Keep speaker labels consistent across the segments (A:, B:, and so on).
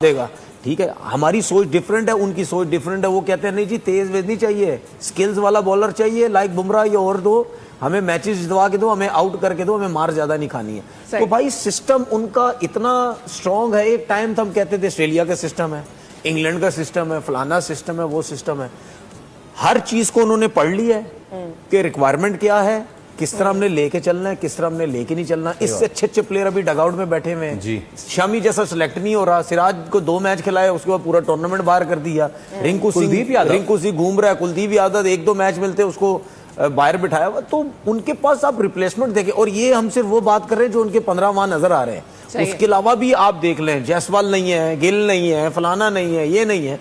A: देगा। ठीक है, हमारी सोच डिफरेंट है, उनकी सोच डिफरेंट है। वो कहते हैं नहीं जी तेज वेज नहीं चाहिए, स्किल्स वाला बॉलर चाहिए, लाइक बुमराह या और दो, हमें मैचेस जितवा के दो, हमें आउट करके दो, हमें मार ज्यादा नहीं खानी है। तो भाई सिस्टम उनका इतना स्ट्रांग है। एक टाइम हम कहते थे ऑस्ट्रेलिया का सिस्टम है, इंग्लैंड का सिस्टम है, फलाना सिस्टम है, वो सिस्टम है। हर चीज को उन्होंने पढ़ लिया है कि रिक्वायरमेंट क्या है, किस तरह हमने लेके चलना है, किस तरह हमने लेके नहीं चलना। इससे अच्छे अच्छे प्लेयर अभी डगआउट में बैठे हुए हैं। शमी जैसा सिलेक्ट नहीं हो रहा, सिराज को 2 मैच खिलाए, उसके बाद पूरा टूर्नामेंट बाहर कर दिया। रिंकू सिंह घूम रहा है, कुलदीप यादव 1-2 मैच मिलते उसको बाहर बिठाया हुआ। तो उनके पास आप रिप्लेसमेंट देखें, और ये हम सिर्फ वो बात कर रहे हैं जो उनके 15 वहां नजर आ रहे हैं। उसके अलावा भी आप देख लें, जायसवाल नहीं है, गिल नहीं है, फलाना नहीं है, ये नहीं है,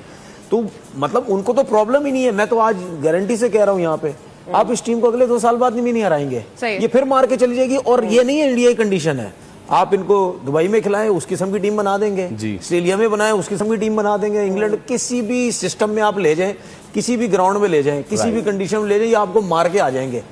A: तो मतलब उनको तो प्रॉब्लम ही नहीं है। मैं तो आज गारंटी से कह रहा हूं यहाँ पे, आप इस टीम को अगले 2 साल बाद भी नहीं हराएंगे, ये फिर मार के चली जाएगी। और ये नहीं है इंडिया की कंडीशन है, आप इनको दुबई में खिलाएं उस किस्म की टीम बना देंगे, ऑस्ट्रेलिया में बनाएं उस किस्म की टीम बना देंगे, इंग्लैंड किसी भी सिस्टम में आप ले जाएं, किसी भी ग्राउंड में ले जाएं, किसी भी कंडीशन में ले जाएं, आपको मार के आ जाएंगे।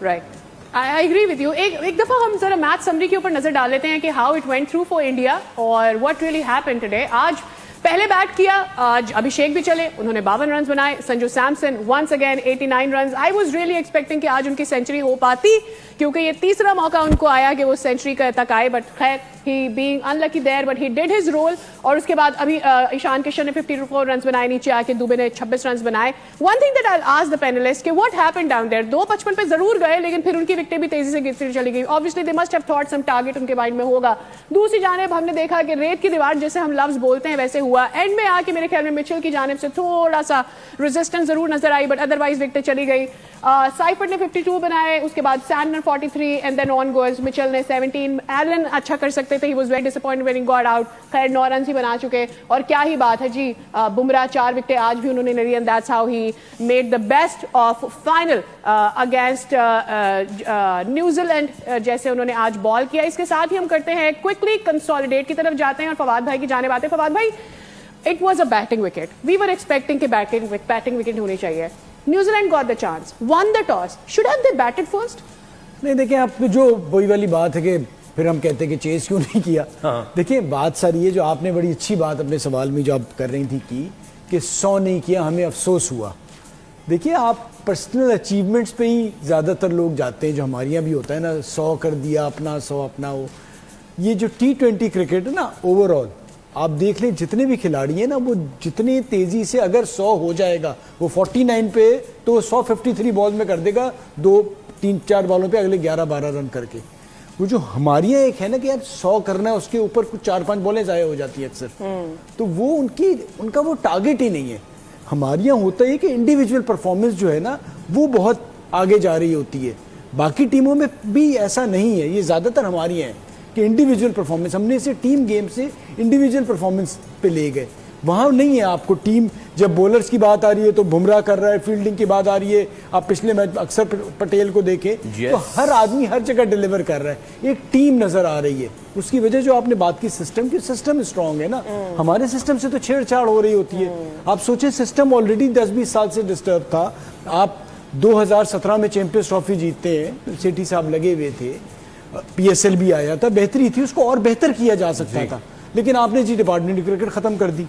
B: I agree with you. एक दफा हम जरा मैच समरी के ऊपर नजर डाल लेते हैं कि how it went through for India और व्हाट रियली हैपेंड टुडे। आज पहले बैट किया, आज अभिषेक भी चले, उन्होंने 52 रन बनाए। Sanju Samson once again 89 run. I was really expecting कि आज उनकी सेंचुरी हो पाती, क्योंकि ये तीसरा मौका उनको आया कि वो सेंचुरी तक आए, बट खैर he being unlucky there, but he did his role. और उसके बाद अभी ईशान किशन ने 54 रन बनाए, नीचे आके दुबे ने 26 रन बनाए। One thing that I ask the panelist कि व्हाट हैपेंड डाउन देयर। 255 पे जरूर गए, लेकिन फिर उनकी विकेटें भी तेजी से गिरती चली गई। Obviously they must have thought some target उनके माइंड में होगा। दूसरी जानिब हमने देखा कि रेत की दीवार जैसे हम लफ्ज बोलते हैं वैसे हुआ। एंड में आके मेरे ख्याल में मिचेल की जानिब से थोड़ा सा रेजिस्टेंस जरूर नजर आई, बट अदरवाइज विकेटें चली गई। साइफर्ट ने 52 बनाए, उसके बाद Santner 43 and then on goals Mitchell ने 17। एलन अच्छा कर सकते थे, he was very disappointed when he got out. खैर 9 रन ही बना चुके, और क्या ही बात है जी। बुमराह 4 विकेटें आज भी उन्होंने ली, and that's how he made the best of final against New Zealand, जैसे उन्होंने आज बॉल किया। इसके साथ ही हम करते हैं क्विकली कंसोलिडेट की तरफ जाते हैं और फवाद भाई की जानिब आते हैं। फवाद भाई, it was a batting wicket, we were expecting कि बैटिंग विकेट होनी चाहिए। New Zealand got the chance, won the toss, should have they batted first?
C: नहीं, देखिए आप जो वही वाली बात है कि फिर हम कहते हैं कि चेस क्यों नहीं किया। देखिए बात सारी है, जो आपने बड़ी अच्छी बात अपने सवाल में जो आप कर रही थी कि 100 नहीं किया, हमें अफसोस हुआ। देखिए आप पर्सनल अचीवमेंट्स पे ही ज़्यादातर लोग जाते हैं, जो हमारे यहाँ भी होता है ना, 100 कर दिया अपना, 100 अपना। वो ये जो T20 क्रिकेट है ना, ओवरऑल आप देख लें जितने भी खिलाड़ी हैं ना, वो जितनी तेज़ी से अगर 100 हो जाएगा, वो 49 पे तो 153 बॉल में कर देगा, 2-3-4 बॉलों पे अगले 11-12 रन करके। वो जो हमारी यहाँ एक है ना कि यार 100 करना है, उसके ऊपर कुछ 4-5 बॉलें ज़ाया हो जाती है अक्सर, तो वो उनका वो टारगेट ही नहीं है। हमारे यहाँ होता है कि इंडिविजुअल परफॉर्मेंस जो है ना, वो बहुत आगे जा रही होती है। बाकी टीमों में भी ऐसा नहीं है, ये ज़्यादातर हमारी हैं कि इंडिविजुअल परफॉर्मेंस, हमने इसे टीम गेम से इंडिविजुअल परफॉर्मेंस पे ले गए। वहाँ नहीं है आपको टीम, जब बॉलर्स की बात आ रही है तो बुमराह कर रहा है, फील्डिंग की बात आ रही है, आप पिछले मैच अक्सर पटेल को देखें तो हर आदमी हर जगह डिलीवर कर रहा है, एक टीम नजर आ रही है। उसकी वजह जो आपने बात की सिस्टम की, सिस्टम स्ट्रांग है ना। हमारे सिस्टम से तो छेड़छाड़ हो रही होती है। आप सोचें सिस्टम ऑलरेडी 10-20 साल से डिस्टर्ब था। आप 2017 में चैंपियंस ट्रॉफी जीतते हैं, सेठी साहब लगे हुए थे, PSL भी आया था, बेहतरी थी, उसको और बेहतर किया जा सकता था, लेकिन आपने जी डिपार्टमेंट क्रिकेट खत्म कर दी,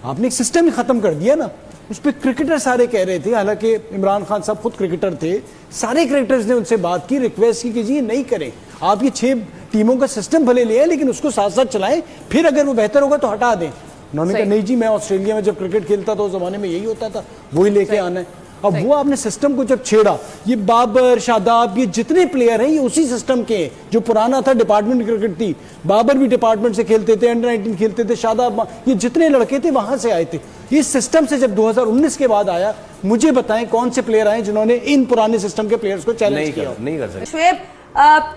C: आपने एक सिस्टम ही खत्म कर दिया ना। उस पर क्रिकेटर सारे कह रहे थे, हालांकि इमरान खान साहब खुद क्रिकेटर थे, सारे क्रिकेटर्स ने उनसे बात की, रिक्वेस्ट की कि जी ये नहीं करें, आप ये 6 टीमों का सिस्टम भले ले आए, लेकिन उसको साथ साथ चलाएं, फिर अगर वो बेहतर होगा तो हटा दें। उन्होंने कहा नहीं जी, मैं ऑस्ट्रेलिया में जब क्रिकेट खेलता था उस जमाने में यही होता था, वही लेके आना है। अब वो आपने सिस्टम को जब छेड़ा, ये बाबर, शादाब, ये जितने प्लेयर हैं ये उसी सिस्टम के हैं जो पुराना था, डिपार्टमेंट क्रिकेट थी। बाबर भी डिपार्टमेंट से खेलते थे, अंडर 19 खेलते थे, शादाब, ये जितने लड़के थे वहां से आए थे। ये सिस्टम से जब 2019 के बाद आया, मुझे बताएं कौन से प्लेयर आए जिन्होंने इन पुराने सिस्टम के प्लेयर्स को चैलेंज किया?
D: नहीं कर सकते।
E: शोएब,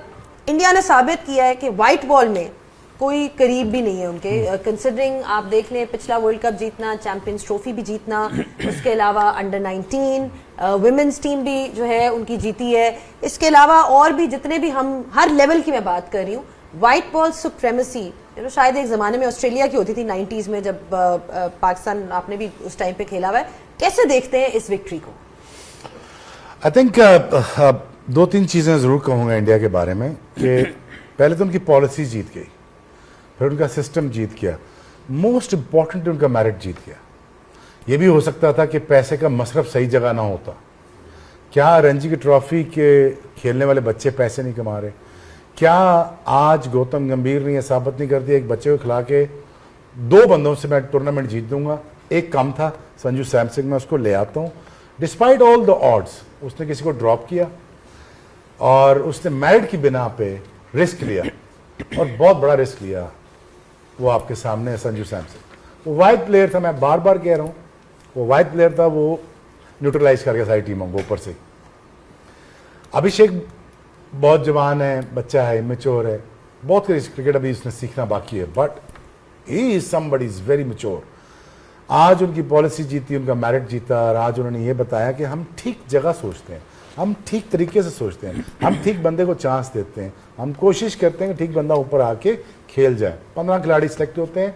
E: इंडिया ने साबित किया है कि व्हाइट बॉल में कोई करीब भी नहीं है उनके। कंसिडरिंग आप देख लें, पिछला वर्ल्ड कप जीतना, चैंपियंस ट्रॉफी भी जीतना, उसके अलावा अंडर 19 वुमेन्स टीम भी जो है उनकी जीती है। इसके अलावा और भी जितने भी, हम हर लेवल की मैं बात कर रही हूँ, व्हाइट बॉल सुप्रेमेसी जो शायद एक ज़माने में ऑस्ट्रेलिया की होती थी 90s में, जब पाकिस्तान आपने भी उस टाइम पे खेला हुआ है। कैसे देखते हैं इस विक्ट्री को?
D: आई थिंक 2-3 चीज़ें ज़रूर कहूँगा इंडिया के बारे में कि पहले तो उनकी पॉलिसी जीत गई, फिर उनका सिस्टम जीत गया। मोस्ट इंपॉर्टेंट उनका मैरिट जीत गया। ये भी हो सकता था कि पैसे का मसरफ सही जगह ना होता। क्या रणजी की ट्रॉफी के खेलने वाले बच्चे पैसे नहीं कमा रहे? क्या आज गौतम गंभीर ने यह साबित नहीं कर दिया एक बच्चे को खिला के 2 बंदों से मैं टूर्नामेंट जीत दूंगा? एक कम था, संजू सैमसन, मैं उसको ले आता हूँ। डिस्पाइट ऑल द ऑड्स उसने किसी को ड्रॉप किया और उसने मेरिट की बिना पे रिस्क लिया और बहुत बड़ा रिस्क लिया। वो आपके सामने है संजू सैमसन। वो वाइड प्लेयर था, मैं बार बार कह रहा हूँ, वो वाइड प्लेयर था, वो न्यूट्रलाइज कर गया सारी टीमों को ऊपर से। अभिषेक बहुत जवान है, बच्चा है, मैच्योर है, बहुत क्रिकेट अभी उसने सीखना बाकी है, but he is somebody is very mature. आज उनकी पॉलिसी जीती, उनका मेरिट जीता और आज उन्होंने ये बताया कि हम ठीक जगह सोचते हैं, हम ठीक तरीके से सोचते हैं, हम ठीक बंदे को चांस देते हैं, हम कोशिश करते हैं कि ठीक बंदा ऊपर आके खेल जाए। 15 खिलाड़ी सिलेक्ट होते हैं,